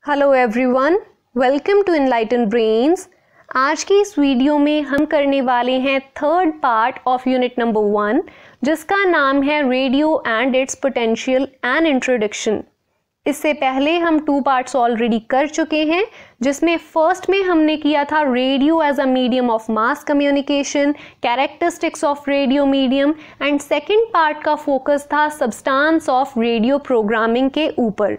Hello everyone, welcome to Enlighten Brains. आज की इस वीडियो में हम करने वाले हैं third part of unit number 1, जिसका नाम है radio and its potential and introduction. इससे पहले हम 2 पार्ट्स ऑलरेडी कर चुके हैं, जिसमें फर्स्ट में हमने किया था radio as a medium of mass communication, characteristics of radio medium, and second part का फोकस था सब्सटेंस ऑफ रेडियो प्रोग्रामिंग के ऊपर।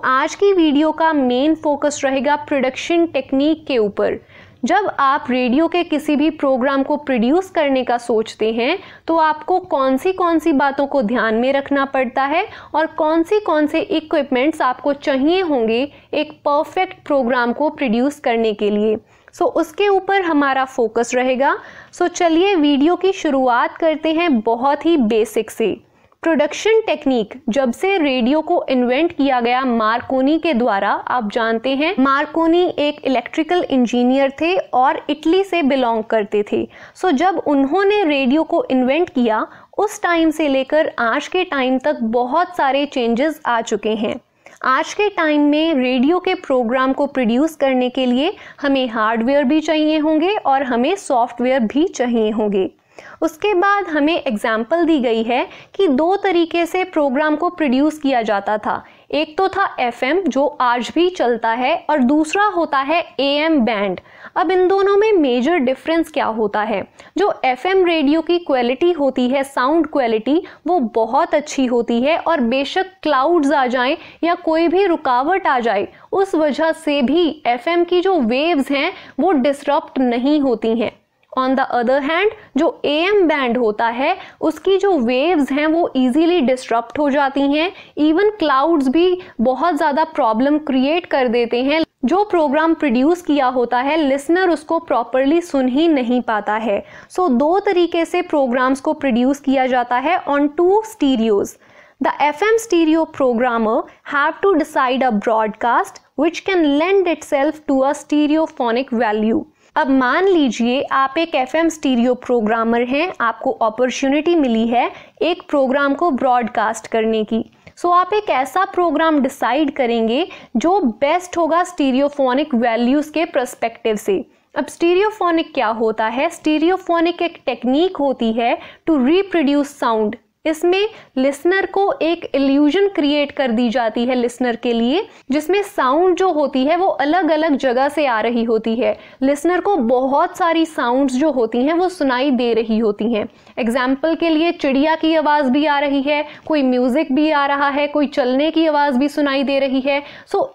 आज की वीडियो का मेन फोकस रहेगा प्रोडक्शन टेक्निक के ऊपर। जब आप रेडियो के किसी भी प्रोग्राम को प्रोड्यूस करने का सोचते हैं तो आपको कौन सी बातों को ध्यान में रखना पड़ता है और कौन से इक्विपमेंट्स आपको चाहिए होंगे एक परफेक्ट प्रोग्राम को प्रोड्यूस करने के लिए। उसके ऊपर हमारा फोकस रहेगा। चलिए वीडियो की शुरुआत करते हैं बहुत ही बेसिक से। प्रोडक्शन टेक्निक जब से रेडियो को इन्वेंट किया गया मार्कोनी के द्वारा, आप जानते हैं मार्कोनी एक इलेक्ट्रिकल इंजीनियर थे और इटली से बिलोंग करते थे। जब उन्होंने रेडियो को इन्वेंट किया उस टाइम से लेकर आज के टाइम तक बहुत सारे चेंजेस आ चुके हैं। आज के टाइम में रेडियो के प्रोग्राम को प्रोड्यूस करने के लिए हमें हार्डवेयर भी चाहिए होंगे और हमें सॉफ्टवेयर भी चाहिए होंगे। उसके बाद हमें एग्जाम्पल दी गई है कि 2 तरीके से प्रोग्राम को प्रोड्यूस किया जाता था। एक तो था FM, जो आज भी चलता है, और दूसरा होता है AM बैंड। अब इन दोनों में मेजर डिफरेंस क्या होता है? जो FM रेडियो की क्वालिटी होती है, साउंड क्वालिटी, वो बहुत अच्छी होती है और बेशक क्लाउड्स आ जाएं या कोई भी रुकावट आ जाए, उस वजह से भी FM की जो वेव्स हैं वो डिसरप्ट नहीं होती हैं। ऑन द अदर हैंड जो AM बैंड होता है उसकी जो वेव्स हैं वो इजीली डिस्टरप्ट हो जाती हैं। इवन क्लाउड्स भी बहुत ज़्यादा प्रॉब्लम क्रिएट कर देते हैं। जो प्रोग्राम प्रोड्यूस किया होता है लिसनर उसको प्रॉपरली सुन ही नहीं पाता है। 2 तरीके से प्रोग्राम्स को प्रोड्यूस किया जाता है on 2 stereos. The FM stereo programmer have to decide a broadcast which can lend itself to a stereophonic value। अब मान लीजिए आप एक FM स्टीरियो प्रोग्रामर हैं, आपको अपॉर्चुनिटी मिली है एक प्रोग्राम को ब्रॉडकास्ट करने की। आप एक ऐसा प्रोग्राम डिसाइड करेंगे जो बेस्ट होगा स्टीरियोफोनिक वैल्यूज के पर्सपेक्टिव से। अब स्टीरियोफोनिक क्या होता है? स्टीरियोफोनिक एक टेक्निक होती है टू रिप्रोड्यूस साउंड। इसमें लिसनर को एक इल्यूजन क्रिएट कर दी जाती है लिसनर के लिए, जिसमें साउंड जो होती है वो अलग अलग जगह से आ रही होती है। लिसनर को बहुत सारी साउंड्स जो होती हैं वो सुनाई दे रही होती हैं। एग्जाम्पल के लिए चिड़िया की आवाज़ भी आ रही है, कोई म्यूजिक भी आ रहा है, कोई चलने की आवाज़ भी सुनाई दे रही है।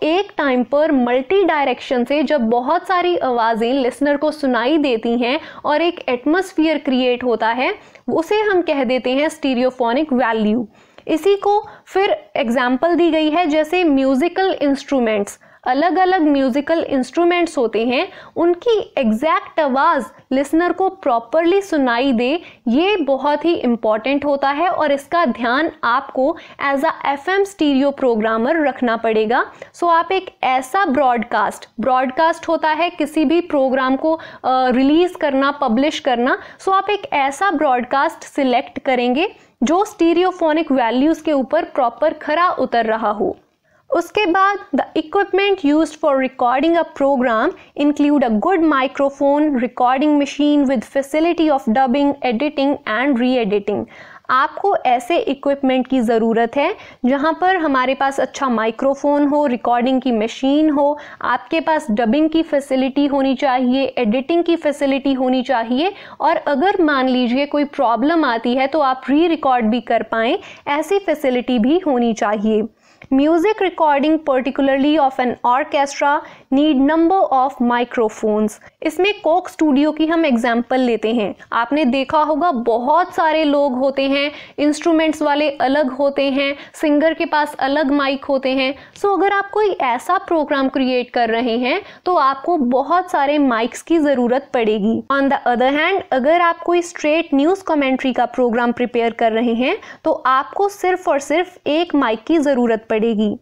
एक टाइम पर मल्टी डायरेक्शन से जब बहुत सारी आवाज़ें लिसनर को सुनाई देती हैं और एक एटमॉस्फेयर क्रिएट होता है, उसे हम कह देते हैं स्टीरियोफोनिक वैल्यू। इसी को फिर एग्जाम्पल दी गई है जैसे म्यूजिकल इंस्ट्रूमेंट्स। अलग अलग म्यूजिकल इंस्ट्रूमेंट्स होते हैं, उनकी एग्जैक्ट आवाज़ लिसनर को प्रॉपरली सुनाई दे, ये बहुत ही इम्पॉर्टेंट होता है और इसका ध्यान आपको as a FM stereo programmer रखना पड़ेगा। आप एक ऐसा ब्रॉडकास्ट होता है किसी भी प्रोग्राम को रिलीज करना, पब्लिश करना। आप एक ऐसा ब्रॉडकास्ट सिलेक्ट करेंगे जो स्टीरियोफोनिक वैल्यूज़ के ऊपर प्रॉपर खरा उतर रहा हो। उसके बाद the equipment used for recording a programme include a good microphone, recording machine with facility of dubbing, editing and reediting. आपको ऐसे इक्विपमेंट की ज़रूरत है जहाँ पर हमारे पास अच्छा माइक्रोफोन हो, रिकॉर्डिंग की मशीन हो, आपके पास डबिंग की फैसिलिटी होनी चाहिए, एडिटिंग की फैसिलिटी होनी चाहिए, और अगर मान लीजिए कोई प्रॉब्लम आती है तो आप री रिकॉर्ड भी कर पाएँ, ऐसी फैसिलिटी भी होनी चाहिए। Music recording particularly of an orchestra need number of microphones। इसमें कोक स्टूडियो की हम एग्जाम्पल लेते हैं। आपने देखा होगा बहुत सारे लोग होते हैं, इंस्ट्रूमेंट्स वाले अलग होते हैं, सिंगर के पास अलग माइक होते हैं। अगर आप कोई ऐसा प्रोग्राम क्रिएट कर रहे हैं तो आपको बहुत सारे माइक्स की ज़रूरत पड़ेगी। ऑन द अदर हैंड अगर आप कोई स्ट्रेट न्यूज़ कमेंट्री का प्रोग्राम प्रिपेयर कर रहे हैं तो आपको सिर्फ और सिर्फ एक माइक की ज़रूरत पड़ेगी।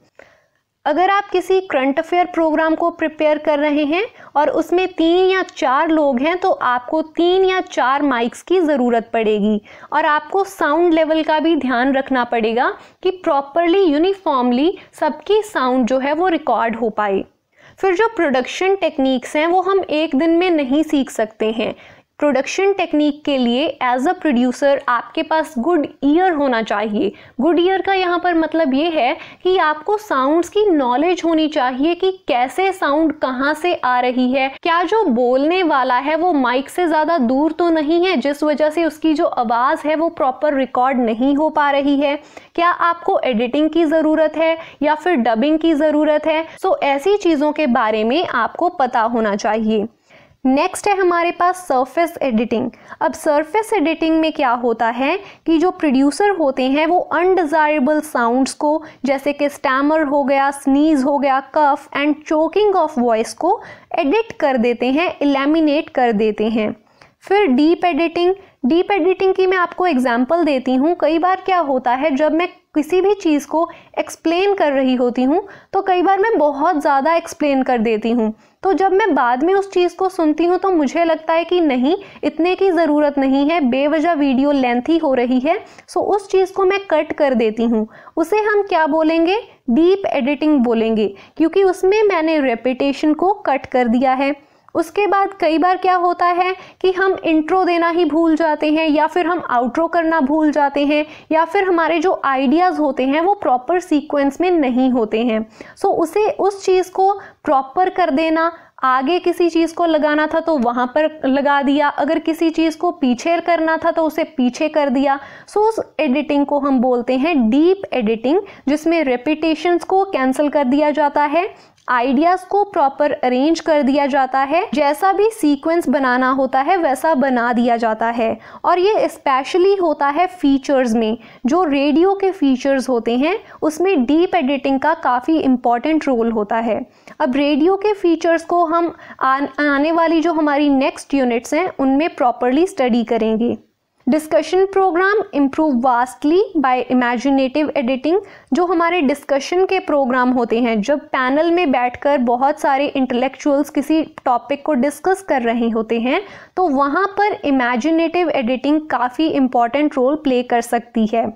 अगर आप किसी करंट अफेयर प्रोग्राम को प्रिपेयर कर रहे हैं और उसमें 3 या 4 लोग हैं तो आपको 3 या 4 माइक्स की ज़रूरत पड़ेगी और आपको साउंड लेवल का भी ध्यान रखना पड़ेगा कि प्रॉपरली यूनिफॉर्मली सबकी साउंड जो है वो रिकॉर्ड हो पाए। फिर जो प्रोडक्शन टेक्निक्स हैं वो हम एक दिन में नहीं सीख सकते हैं। प्रोडक्शन टेक्निक के लिए एज अ प्रोड्यूसर आपके पास गुड ईयर होना चाहिए। गुड ईयर का यहाँ पर मतलब ये है कि आपको साउंड्स की नॉलेज होनी चाहिए कि कैसे साउंड कहाँ से आ रही है, क्या जो बोलने वाला है वो माइक से ज़्यादा दूर तो नहीं है जिस वजह से उसकी जो आवाज़ है वो प्रॉपर रिकॉर्ड नहीं हो पा रही है, क्या आपको एडिटिंग की ज़रूरत है या फिर डबिंग की ज़रूरत है। सो ऐसी चीज़ों के बारे में आपको पता होना चाहिए। नेक्स्ट है हमारे पास सरफेस एडिटिंग। अब सरफेस एडिटिंग में क्या होता है कि जो प्रोड्यूसर होते हैं वो अनडिज़ायरेबल साउंड्स को जैसे कि स्टैमर हो गया, स्नीज हो गया, cough and choking of voice को एडिट कर देते हैं, एलिमिनेट कर देते हैं। फिर डीप एडिटिंग की मैं आपको एग्जांपल देती हूँ। कई बार क्या होता है जब मैं किसी भी चीज़ को एक्सप्लेन कर रही होती हूँ तो कई बार मैं बहुत ज़्यादा एक्सप्लेन कर देती हूँ, तो जब मैं बाद में उस चीज़ को सुनती हूँ तो मुझे लगता है कि नहीं, इतने की ज़रूरत नहीं है, बेवजह वीडियो लेंथी हो रही है, सो उस चीज़ को मैं कट कर देती हूँ। उसे हम क्या बोलेंगे? डीप एडिटिंग बोलेंगे, क्योंकि उसमें मैंने रेपिटेशन को कट कर दिया है। उसके बाद कई बार क्या होता है कि हम इंट्रो देना ही भूल जाते हैं या फिर हम आउट्रो करना भूल जाते हैं या फिर हमारे जो आइडियाज़ होते हैं वो प्रॉपर सीक्वेंस में नहीं होते हैं। सो उस चीज़ को प्रॉपर कर देना, आगे किसी चीज़ को लगाना था तो वहाँ पर लगा दिया, अगर किसी चीज़ को पीछे करना था तो उसे पीछे कर दिया। सो उस एडिटिंग को हम बोलते हैं डीप एडिटिंग, जिसमें रेपिटेशंस को कैंसिल कर दिया जाता है, आइडियाज को प्रॉपर अरेंज कर दिया जाता है, जैसा भी सीक्वेंस बनाना होता है वैसा बना दिया जाता है। और ये स्पेशली होता है फीचर्स में, जो रेडियो के फीचर्स होते हैं उसमें डीप एडिटिंग का काफ़ी इम्पॉर्टेंट रोल होता है। अब रेडियो के फीचर्स को हम आने वाली जो हमारी नेक्स्ट यूनिट्स हैं उनमें प्रॉपरली स्टडी करेंगे। Discussion programme improve vastly by imaginative editing. जो हमारे डिस्कशन के प्रोग्राम होते हैं, जब पैनल में बैठकर बहुत सारे इंटेलेक्चुअल्स किसी टॉपिक को डिस्कस कर रहे होते हैं, तो वहाँ पर इमेजिनेटिव एडिटिंग काफ़ी इम्पॉर्टेंट रोल प्ले कर सकती है।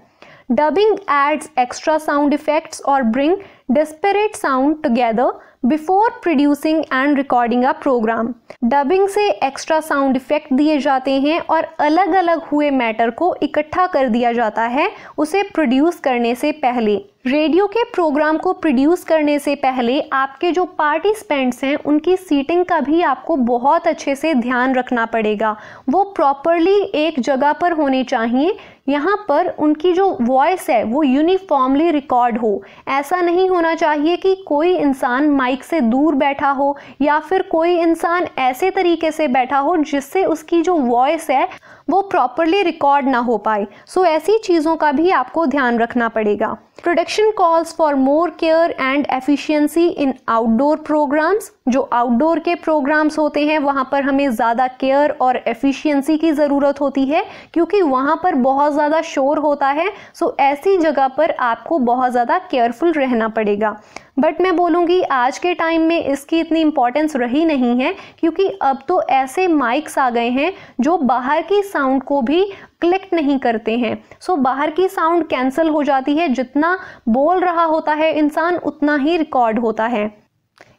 Dubbing adds extra sound effects और bring disparate sound together before producing and recording a programme. Dubbing से एक्स्ट्रा साउंड इफेक्ट दिए जाते हैं और अलग अलग हुए मैटर को इकट्ठा कर दिया जाता है उसे प्रोड्यूस करने से पहले। रेडियो के प्रोग्राम को प्रोड्यूस करने से पहले आपके जो पार्टिसिपेंट्स हैं उनकी सीटिंग का भी आपको बहुत अच्छे से ध्यान रखना पड़ेगा। वो प्रॉपरली एक जगह पर होने चाहिए, यहाँ पर उनकी जो वॉइस है वो यूनिफॉर्मली रिकॉर्ड हो। ऐसा नहीं होना चाहिए कि कोई इंसान माइक से दूर बैठा हो या फिर कोई इंसान ऐसे तरीके से बैठा हो जिससे उसकी जो वॉइस है वो प्रॉपरली रिकॉर्ड ना हो पाए। सो ऐसी चीज़ों का भी आपको ध्यान रखना पड़ेगा। Production calls for more care and efficiency in outdoor programmes. जो आउटडोर के प्रोग्राम्स होते हैं वहाँ पर हमें ज़्यादा केयर और एफिशिएंसी की ज़रूरत होती है, क्योंकि वहाँ पर बहुत ज़्यादा शोर होता है। सो ऐसी जगह पर आपको बहुत ज़्यादा केयरफुल रहना पड़ेगा। बट मैं बोलूँगी आज के टाइम में इसकी इतनी इम्पोर्टेंस रही नहीं है, क्योंकि अब तो ऐसे माइक्स आ गए हैं जो बाहर की साउंड को भी कलेक्ट नहीं करते हैं। सो बाहर की साउंड कैंसिल हो जाती है, जितना बोल रहा होता है इंसान उतना ही रिकॉर्ड होता है।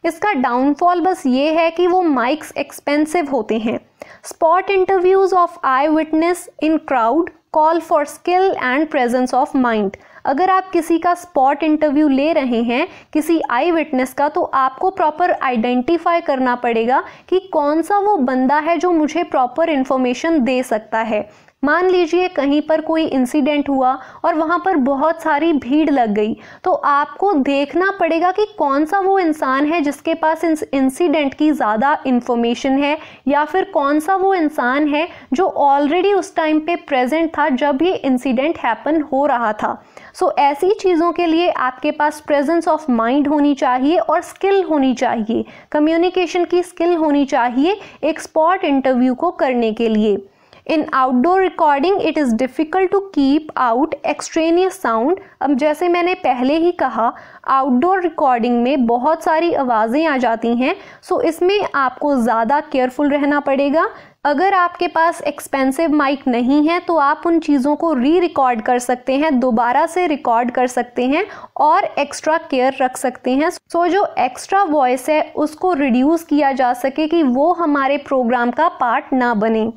इसका डाउनफॉल बस ये है कि वो माइक्स एक्सपेंसिव होते हैं। Spot interviews of I witness in crowd call for skill and presence of mind. अगर आप किसी का स्पॉट इंटरव्यू ले रहे हैं किसी आई विटनेस का, तो आपको प्रॉपर आइडेंटिफाई करना पड़ेगा कि कौन सा वो बंदा है जो मुझे प्रॉपर इन्फॉर्मेशन दे सकता है। मान लीजिए कहीं पर कोई इंसिडेंट हुआ और वहाँ पर बहुत सारी भीड़ लग गई, तो आपको देखना पड़ेगा कि कौन सा वो इंसान है जिसके पास इस इंसिडेंट की ज़्यादा इन्फॉर्मेशन है, या फिर कौन सा वो इंसान है जो ऑलरेडी उस टाइम पे प्रेजेंट था जब ये इंसिडेंट हैपन हो रहा था। सो ऐसी चीज़ों के लिए आपके पास प्रेजेंस ऑफ माइंड होनी चाहिए और स्किल होनी चाहिए, कम्युनिकेशन की स्किल होनी चाहिए एक स्पॉट इंटरव्यू को करने के लिए। In outdoor recording it is difficult to keep out extraneous sound. अब जैसे मैंने पहले ही कहा, आउटडोर रिकॉर्डिंग में बहुत सारी आवाज़ें आ जाती हैं, सो इसमें आपको ज़्यादा केयरफुल रहना पड़ेगा। अगर आपके पास एक्सपेंसिव माइक नहीं है तो आप उन चीज़ों को रिकॉर्ड कर सकते हैं, दोबारा से रिकॉर्ड कर सकते हैं और एक्स्ट्रा केयर रख सकते हैं, सो जो एक्स्ट्रा वॉइस है उसको रिड्यूस किया जा सके कि वो हमारे प्रोग्राम का पार्ट ना बने।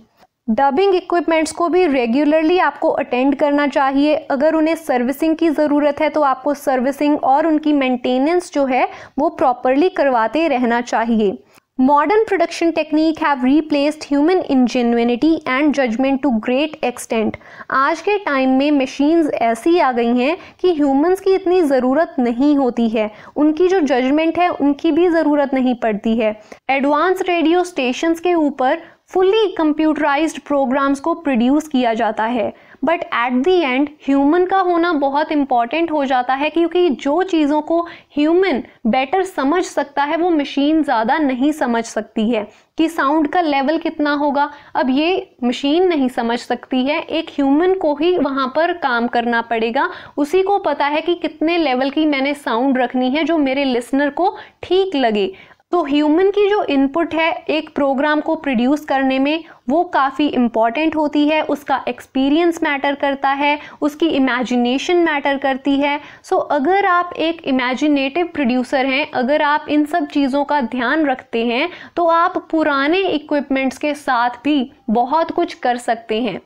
डबिंग इक्विपमेंट्स को भी रेगुलरली आपको अटेंड करना चाहिए। अगर उन्हें सर्विसिंग की ज़रूरत है तो आपको सर्विसिंग और उनकी मेंटेनेंस जो है वो प्रॉपरली करवाते रहना चाहिए। Modern production technique have replaced human ingenuity and judgment to great extent। आज के टाइम में मशीन्स ऐसी आ गई हैं कि ह्यूमंस की इतनी ज़रूरत नहीं होती है, उनकी जो जजमेंट है उनकी भी ज़रूरत नहीं पड़ती है। एडवांस रेडियो स्टेशंस के ऊपर फुली कंप्यूटराइज्ड प्रोग्राम्स को प्रोड्यूस किया जाता है, but at the end human का होना बहुत इम्पॉर्टेंट हो जाता है, क्योंकि जो चीज़ों को ह्यूमन बेटर समझ सकता है वो मशीन ज़्यादा नहीं समझ सकती है। कि साउंड का लेवल कितना होगा, अब ये मशीन नहीं समझ सकती है, एक ह्यूमन को ही वहाँ पर काम करना पड़ेगा। उसी को पता है कि कितने लेवल की मैंने साउंड रखनी है जो मेरे लिसनर को ठीक लगे। तो ह्यूमन की जो इनपुट है एक प्रोग्राम को प्रोड्यूस करने में वो काफ़ी इम्पॉर्टेंट होती है। उसका एक्सपीरियंस मैटर करता है, उसकी इमेजिनेशन मैटर करती है। सो अगर आप एक इमेजिनेटिव प्रोड्यूसर हैं, अगर आप इन सब चीज़ों का ध्यान रखते हैं तो आप पुराने इक्विपमेंट्स के साथ भी बहुत कुछ कर सकते हैं।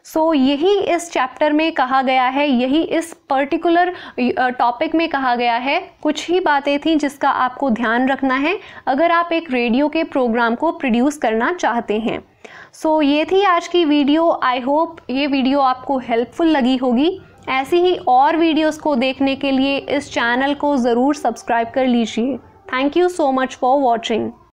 सो यही इस चैप्टर में कहा गया है, यही इस पर्टिकुलर टॉपिक में कहा गया है। कुछ ही बातें थी जिसका आपको ध्यान रखना है अगर आप एक रेडियो के प्रोग्राम को प्रोड्यूस करना चाहते हैं। सो ये थी आज की वीडियो। आई होप ये वीडियो आपको हेल्पफुल लगी होगी। ऐसी ही और वीडियोस को देखने के लिए इस चैनल को ज़रूर सब्सक्राइब कर लीजिए। Thank you so much for watching.